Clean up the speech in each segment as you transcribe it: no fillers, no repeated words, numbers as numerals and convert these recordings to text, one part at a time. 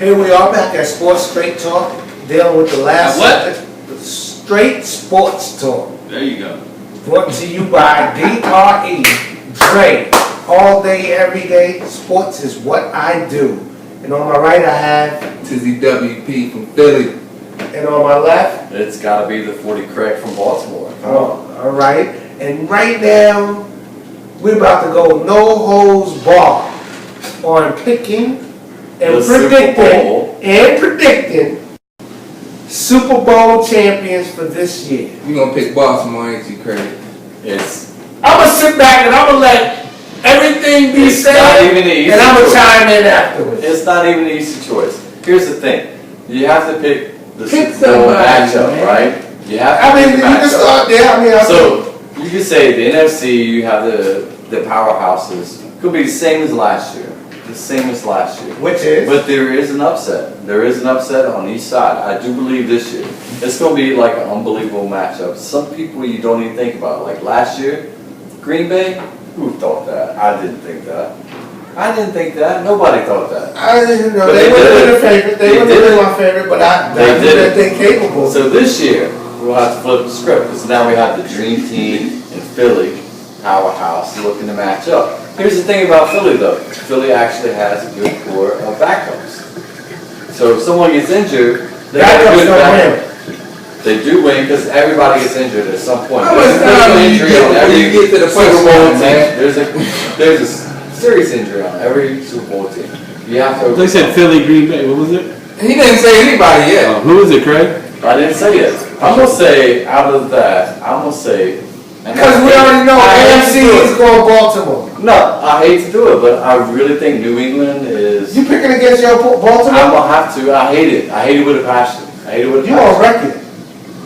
Here we are back at Sports Straight Talk, dealing with the last Straight Sports Talk. There you go. Brought to you by DRE, Dre. All day, every day, sports is what I do. And on my right I have Tizzy WP from Philly. And on my left, It's got to be the 40 Craig from Baltimore. all right. And right now, we're about to go no holds bar on picking and predicting Super Bowl champions for this year. You gonna pick Baltimore, ain't you, Craig? I'm gonna sit back and I'm gonna let everything be said, and I'm gonna chime in afterwards. It's not even an easy choice. Here's the thing: you have to pick the Pick Super Bowl somebody, matchup, man. right? You have to I mean, pick you the can matchup. start there. So you can say the NFC, you have the powerhouses. Could be the same as last year. The same as last year. Which is? But there is an upset. There is an upset on each side. I do believe this year. It's going to be like an unbelievable matchup. Some people you don't even think about. Like last year, Green Bay, who thought that? I didn't think that. I didn't think that. Nobody thought that. I didn't know. But They would have been a favorite. They would have did been it. my favorite, but I They knew did that it. they're capable. So this year, we'll have to flip the script because now we have the dream team in Philly, powerhouse, looking to match up. Here's the thing about Philly though. Philly actually has a good core of backups. So if someone gets injured, they got a good backup. They do win because everybody gets injured at some point. How much time do you get before you get to the Super Bowl punchline, team. man? There's a serious injury on every Super Bowl team. You have to. They said Philly, Green Bay. What was it? He didn't say anybody yet. Who is it, Craig? I didn't say it. I'm gonna say out of that. I'm gonna say. Because we already know AFC is going Baltimore. No, I hate to do it, but I really think New England is. You picking against your Baltimore? I'm gonna have to. I hate it. I hate it with a passion. I hate it with a You on passion. record.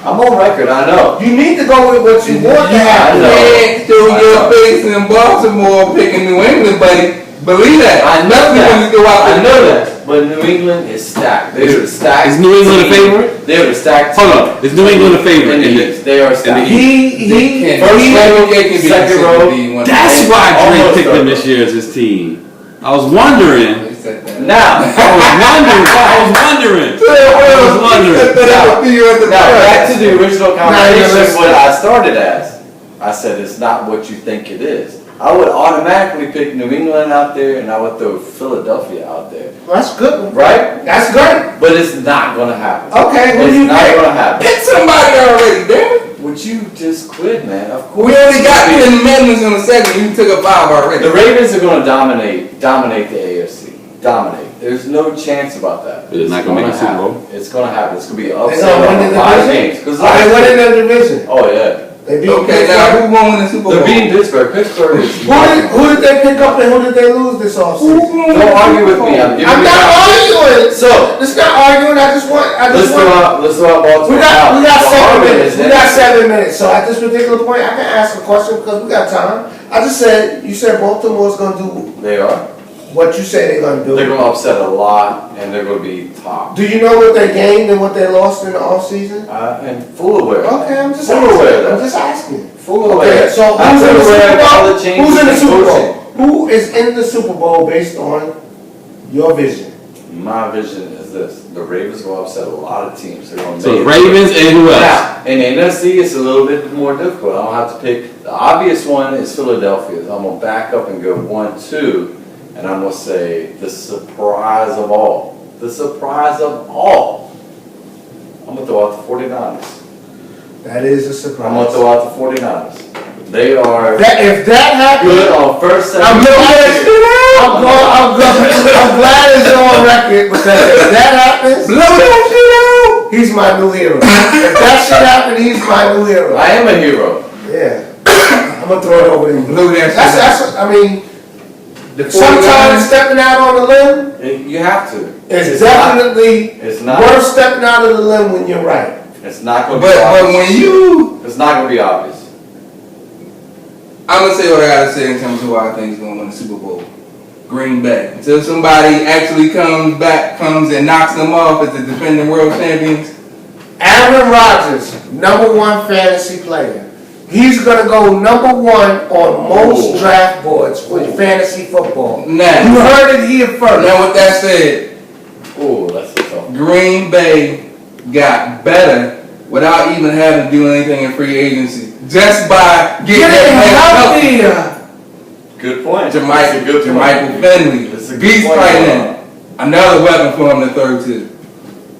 I'm on record. I know. You need to go with what you want to I happen. know. Can't show I your know. face in Baltimore picking New England, buddy. Believe that. I know Especially when you go out that. I there. know that. But New England is stacked. They're the stacked. Is New England a team. favorite? They're the stacked. Hold team. on. Is New England a favorite? In the East. They are stacked. First row, second row. That's why Dre Almost picked them over. this year as his team. I was wondering. Now. Now, back to the original conversation, what I started as. I said it's not what you think it is. I would automatically pick New England out there, and I would throw Philadelphia out there. That's good. Right? That's great. But it's not going to happen. Okay, who do It's you not pick? going to happen. Pick somebody already, damn it. Would you just quit, man? Of course. We already got 10 amendments in a second. You took a 5 already. The Ravens are going to dominate the AFC. Dominate. There's no chance about that. They're not gonna make a Super Bowl? It's going to happen. It's going to be They upset gonna win on the a lot of division? games. 'Cause They win in the division. Oh, yeah. They beat Okay, now Pittsburgh. who won the Super Bowl? They're beating Pittsburgh. Pittsburgh is. Who did they pick up and who did they lose this offseason? Don't argue with me. I'm giving I'm you not arguing. So, It's not arguing. I just want. let's throw out Baltimore. We got out. The 7 argument minutes. is We that- got 7 minutes. So at this particular point, I can ask a question because we got time. I just said you said Baltimore's gonna do They are. what you say they're gonna do. They're going to upset a lot, and they're going to be top. Do you know what they gained and what they lost in the offseason? And full aware. Okay, I'm just Full asking. aware of I'm that. just asking. Full Okay, aware. so I'm who's in the full aware Super of all Bowl? the changes Who's in the in Super coaching. Bowl? Who is in the Super Bowl based on your vision? My vision is this: the Ravens will upset a lot of teams. They're going to So make it. Ravens and who else? Now, in the NFC, it's a little bit more difficult. I don't have to pick. The obvious one is Philadelphia. I'm going to back up and go 1-2, and I'm going to say the surprise of all. The surprise of all. I'm going to throw out the 49ers. That is a I'm surprise. going to throw out the 49ers. They are If that happens, good on first, second. I'm glad it's on record because if that happens, Blow that shit out. he's my new hero. If that shit happen, he's my new hero. I am a hero. Yeah. I'm gonna throw it over to you. Blow that shit out. That's I mean, The sometimes 49ers, stepping out on the limb You have to. is It's definitely It's not. worth stepping out of the limb when you're right. It's not going to be but obvious. when you, It's not going to be obvious. I'm gonna say what I gotta say in terms of who I think is gonna win the Super Bowl. Green Bay. Until somebody actually comes and knocks them off as the defending world champions. Aaron Rodgers, #1 fantasy player. He's gonna go #1 on most draft boards for fantasy football. Now, You heard it here first. now with that said, Oh, Green Bay got better without even having to do anything in free agency, just by getting healthy. Good point. Jermichael Finley, That's a good beast point. right now. Another weapon for him to throw to.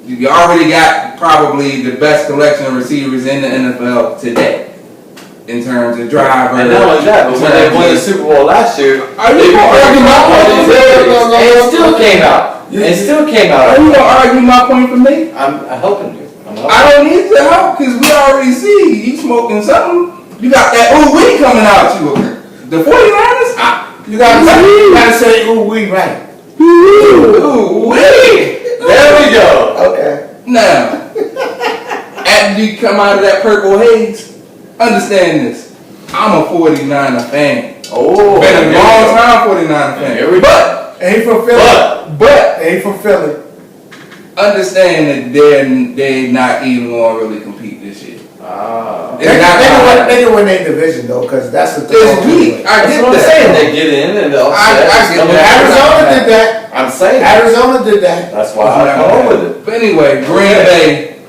You already got probably the best collection of receivers in the NFL today, in terms of drivers. And not only that, but when they won the Super Bowl last year, Are you gonna argue my point? it still came out. It still came Are out. you gonna argue my point for me? I'm helping you. I don't need to help because we already see you smoking something. You got that ooh wee coming out you. The 49ers? You gotta say, ooh, we right. Ooh wee. There we go. Okay. Now, after you come out of that purple haze, understand this. I'm a 49er fan. Oh, Been a here we long go. time 49er fan. Here we go. Ain't for Philly. But Ain't for Philly. understand that they're not even going to really compete this year. Ah. They can win their division though, because that's the It's weak. I That's get what I'm that. saying. They get in and they'll I get that. Arizona did that. I'm saying. Arizona did that. That's why I come up with it. But anyway, Green Bay,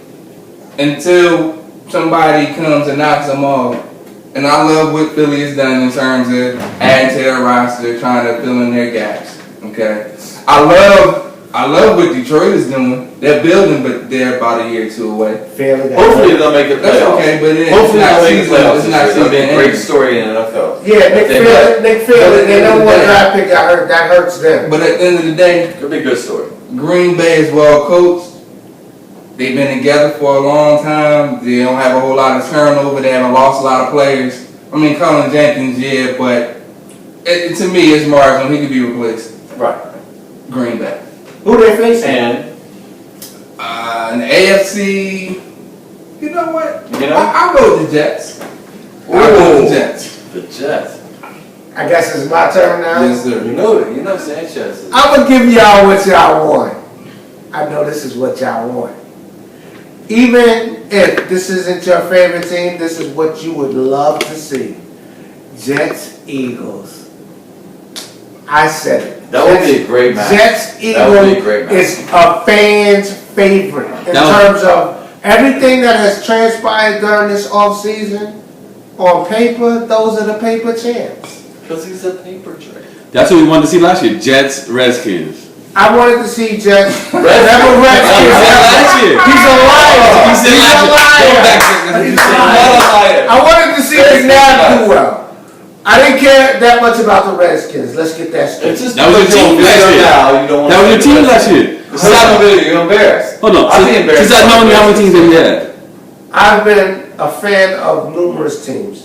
until somebody comes and knocks them off, and I love what Philly has done in terms of adding to their roster, trying to fill in their gaps. Okay, I love what Detroit is doing. They're building, but they're about a year or two away. Fairly. Hopefully they'll make the That's playoffs. okay, but Hopefully it's not they'll make the season. playoffs. It's not That'll be a season great ending. story in the NFL. Yeah, Nick Fairley, their number one draft pick got hurt. That hurts them. But at the end of the day, Could be a good story. Green Bay is well coached. They've been together for a long time. They don't have a whole lot of turnover. They haven't lost a lot of players. I mean, Colin Jenkins, yeah, but to me, it's marginal. He could be replaced. Right. Green Bay. Who they facing? And In the AFC, you know what? You know? I'll go with the Jets. I'll go with the Jets. the Jets. I guess it's my turn now. Yes, sir. You know Sanchez. I'm gonna give y'all what y'all want. I know this is what y'all want. Even if this isn't your favorite team, this is what you would love to see. Jets, Eagles. I said it. That would be a great match. Jets, That would be a Eagles great match. is a fan's favorite in terms of everything that has transpired during this offseason. On paper, those are the paper champs. Because he's a paper train. That's what we wanted to see last year. Jets, Redskins. I wanted to see Jets. Never He said Redskins. last year. He's a liar. He said He's last a year. liar. He's not a liar. I wanted to see McNabb do well. I didn't care that much about the Redskins. Let's get that straight. It's just That was your team last year. now. You don't want That was your team last year. It's not good. You're embarrassed. Hold on. I'd be embarrassed. Since I know how many teams they had. I've been a fan of numerous teams.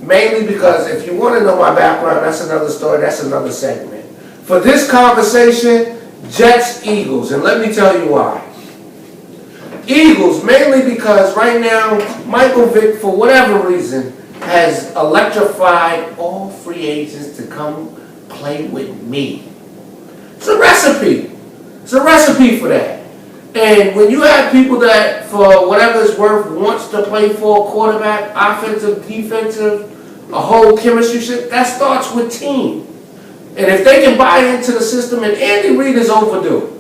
Mainly because if you want to know my background, that's another story, that's another segment. For this conversation, Jets, Eagles, and let me tell you why. Eagles, mainly because right now, Michael Vick, for whatever reason, has electrified all free agents to come play with me. It's a recipe. It's a recipe for that. And when you have people that, for whatever it's worth, wants to play for a quarterback, offensive, defensive, a whole chemistry shit, that starts with team. And if they can buy into the system, and Andy Reid is overdue.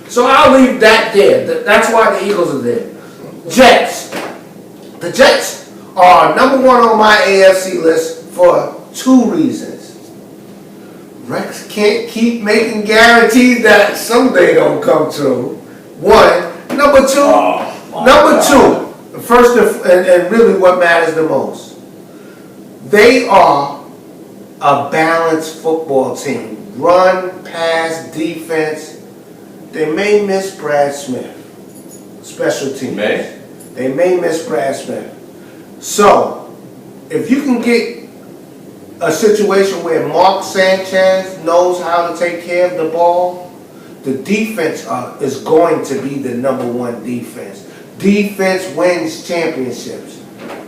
So I'll leave that there. That's why the Eagles are there. Jets. The Jets are number one on my AFC list for two reasons. Rex can't keep making guarantees that someday don't come true. One. Number two. First and really what matters the most. They are a balanced football team. Run, pass, defense. They may miss Brad Smith. Special teams. They may miss Brad Smith. So, if you can get a situation where Mark Sanchez knows how to take care of the ball, the defense is going to be the number one defense. Defense wins championships.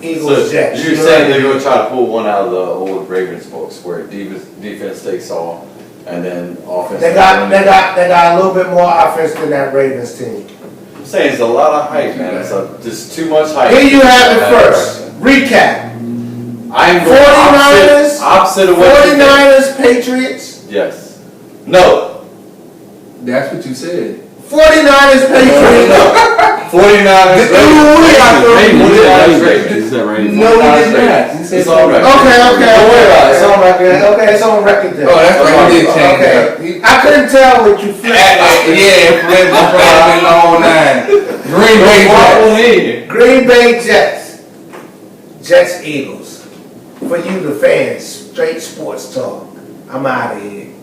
Eagles, Jets. You're saying they're going to try to pull one out of the old Ravens books where defense takes all and then offense. They got a little bit more offense than that Ravens team. I'm saying it's a lot of hype, man. It's just too much hype. Here you have it first. Recap. I'm going 49ers, opposite of what you think. 49ers, Patriots. Yes. No. That's what you said. 49ers Patriots. 49ers. Is that right? No, he did not. He said It's on record. Okay. Don't worry about it. It's on record. Okay, it's on record then. Oh, that's right. He did change that. Okay. I couldn't tell what you flipped. Yeah, flip the front in the whole nine. Green Bay Jets. Green Bay Jets. Jets Eagles. For you, the fans, straight sports talk. I'm out of here.